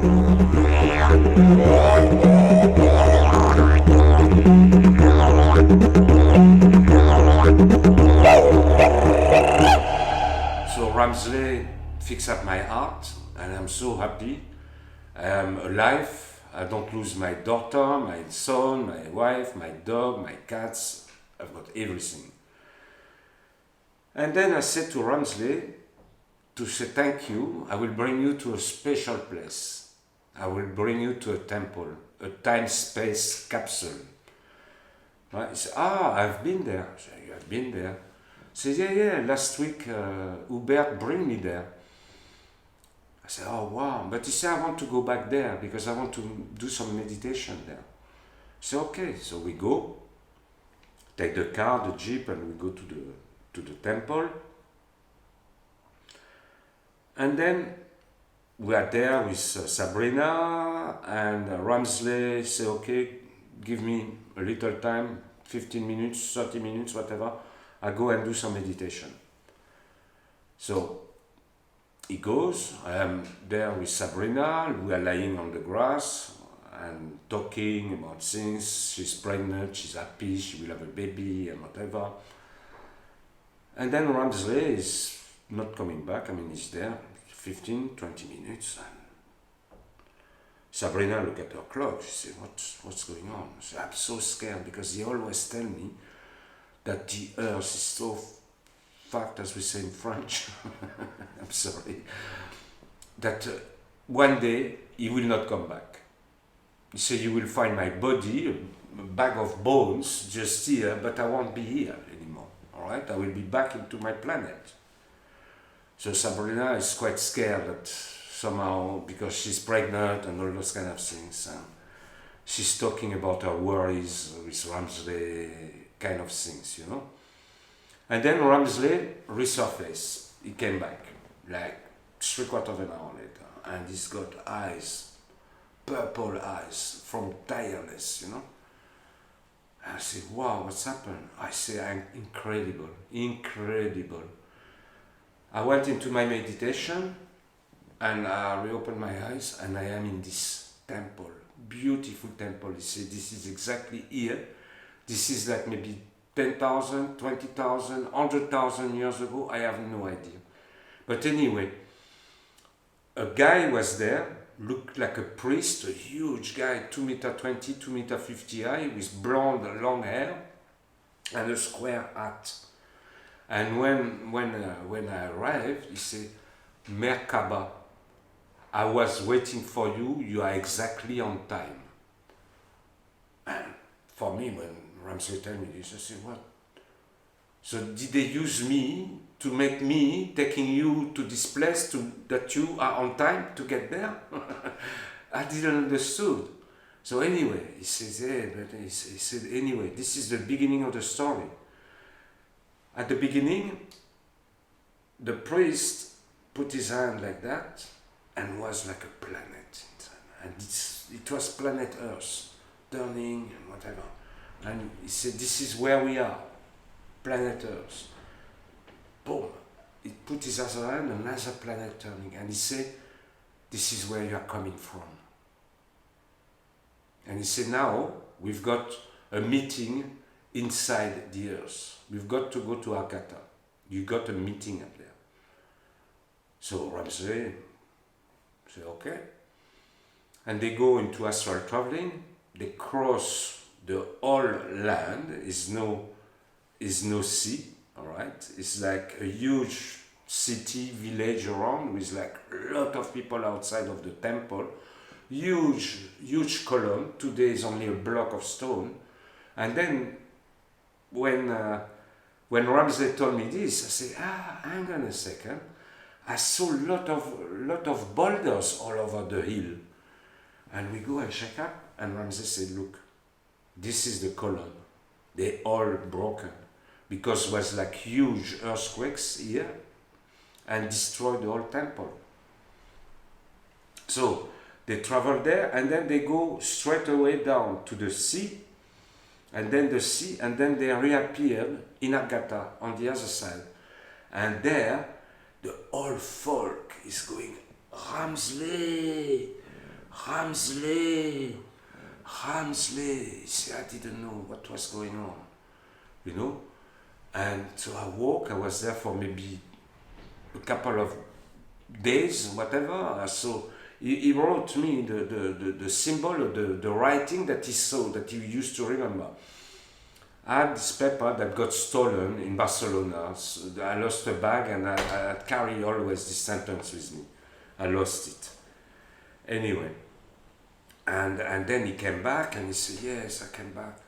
So Ramsley fixed up my heart, and I'm so happy. I am alive. I don't lose my daughter, my son, my wife, my dog, my cats. I've got everything. And then I said to Ramsley to say thank you. I will bring you to a special place. I will bring you to a temple, a time-space capsule. Right? He said, I've been there. I said, you have been there? He said, yeah, last week Hubert bring me there. I said, oh wow, but he said, I want to go back there because I want to do some meditation there. I said, okay, so we go, take the car, the jeep, and we go to the temple. And then we are there with Sabrina, and Ramsley said, okay, give me a little time, 15 minutes, 30 minutes, whatever. I go and do some meditation. So he goes, I am there with Sabrina, we are lying on the grass and talking about things. She's pregnant, she's happy, she will have a baby and whatever. And then Ramsley is not coming back, he's there 15, 20 minutes. And Sabrina looked at her clock, she said, what's going on? She said, I'm so scared because he always tell me that the earth is so fat, as we say in French, I'm sorry, that one day he will not come back. He said, you will find my body, a bag of bones, just here, but I won't be here anymore, all right? I will be back into my planet. So Sabrina is quite scared that somehow, because she's pregnant and all those kind of things, and she's talking about her worries with Ramsley, kind of things, And then Ramsley resurfaced. He came back, like 3/4 of an hour later, and he's got eyes, purple eyes, from tiredness, And I said, wow, what's happened? I say, I'm incredible. I went into my meditation, and I reopened my eyes, and I am in this temple, beautiful temple. He said, this is exactly here. This is like maybe 10,000, 20,000, 100,000 years ago. I have no idea. But anyway, a guy was there, looked like a priest, a huge guy, 2m20, 2m50 high, with blonde, long hair, and a square hat. And when I arrived, he said, Merkaba, I was waiting for you, you are exactly on time. And for me, when Ramsley told me this, I said, what? So did they use me to make me taking you to this place that you are on time to get there? I didn't understood. So anyway, he says, he said, anyway, this is the beginning of the story. At the beginning, the priest put his hand like that and was like a planet. And it was planet Earth, turning and whatever. And he said, this is where we are, planet Earth. Boom. He put his other hand, another planet turning. And he said, this is where you are coming from. And he said, now we've got a meeting inside the Earth. We've got to go to Agartha. You got a meeting up there. So Ramsley said, okay. And they go into astral traveling. They cross the whole land. Is no sea, all right? It's like a huge city, village around with like a lot of people outside of the temple. Huge column. Today is only a block of stone. And then when Ramsley told me this, I said, hang on a second. I saw a lot of boulders all over the hill. And we go and check up, and Ramsley said, look, this is the column. They all broken because it was like huge earthquakes here and destroyed the whole temple. So they travel there, and then they go straight away down to the sea, and then the sea, and then they reappeared in Agartha on the other side. And there, the whole folk is going, Ramsley, Ramsley, Ramsley. See, I didn't know what was going on, you know. And so I walk. I was there for maybe a couple of days, whatever. So he wrote me the symbol, the writing that he saw, that he used to remember. I had this paper that got stolen in Barcelona. So I lost a bag and I carry always this sentence with me. I lost it. Anyway, and then he came back and he said, yes, I came back.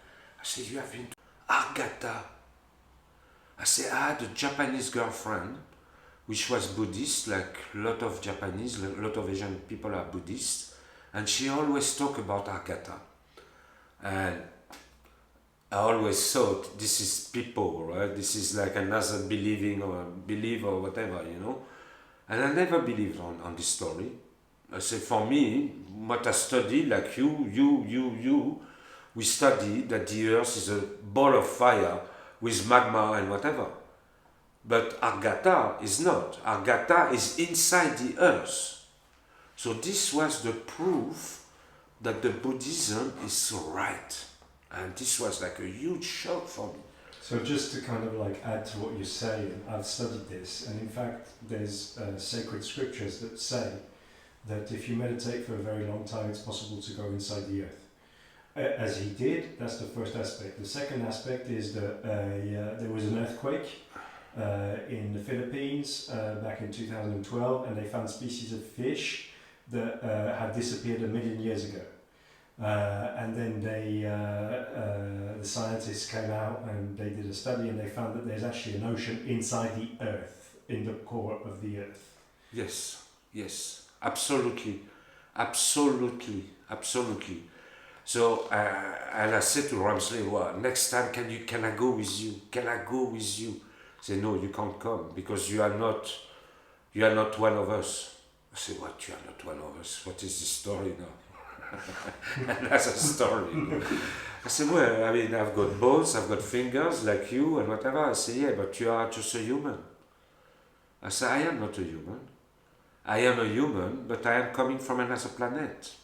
I said, you have been to Agartha. I said, I had a Japanese girlfriend, which was Buddhist, like a lot of Japanese, a lot of Asian people are Buddhist, and she always talked about Agartha. And I always thought this is people, right? This is like another belief or whatever, you know. And I never believed on this story. I said, for me, what I studied, like you, we studied that the earth is a ball of fire with magma and whatever. But Agartha is not. Agartha is inside the earth. So this was the proof that the Buddhism is right. And this was like a huge shock for me. So just to kind of like add to what you say, I've studied this, and in fact there's sacred scriptures that say that if you meditate for a very long time, it's possible to go inside the earth. As he did, that's the first aspect. The second aspect is that there was an earthquake in the Philippines back in 2012, and they found species of fish that had disappeared 1 million years ago. And then the scientists came out and they did a study and they found that there's actually an ocean inside the earth, in the core of the earth. Yes, absolutely. So, and I said to Ramsley, well, next time can I go with you? He said, no, you can't come because you are not one of us. I said, what, you are not one of us? What is this story now? And that's a story. I said, well, I mean, I've got bones, I've got fingers like you and whatever. I said, yeah, but you are just a human. I said, I am not a human. I am a human, but I am coming from another planet.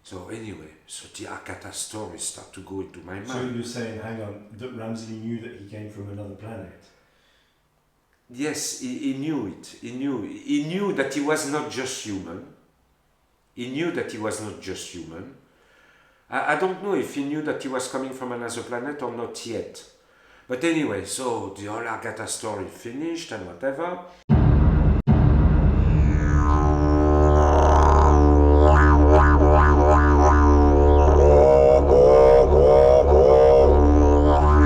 So anyway, so the Agartha story start to go into my mind. So you're saying, hang on, that Ramsley knew that he came from another planet? Yes, he knew it. He knew that he was not just human. I don't know if he knew that he was coming from another planet or not yet. But anyway, so the whole Agartha story finished and whatever.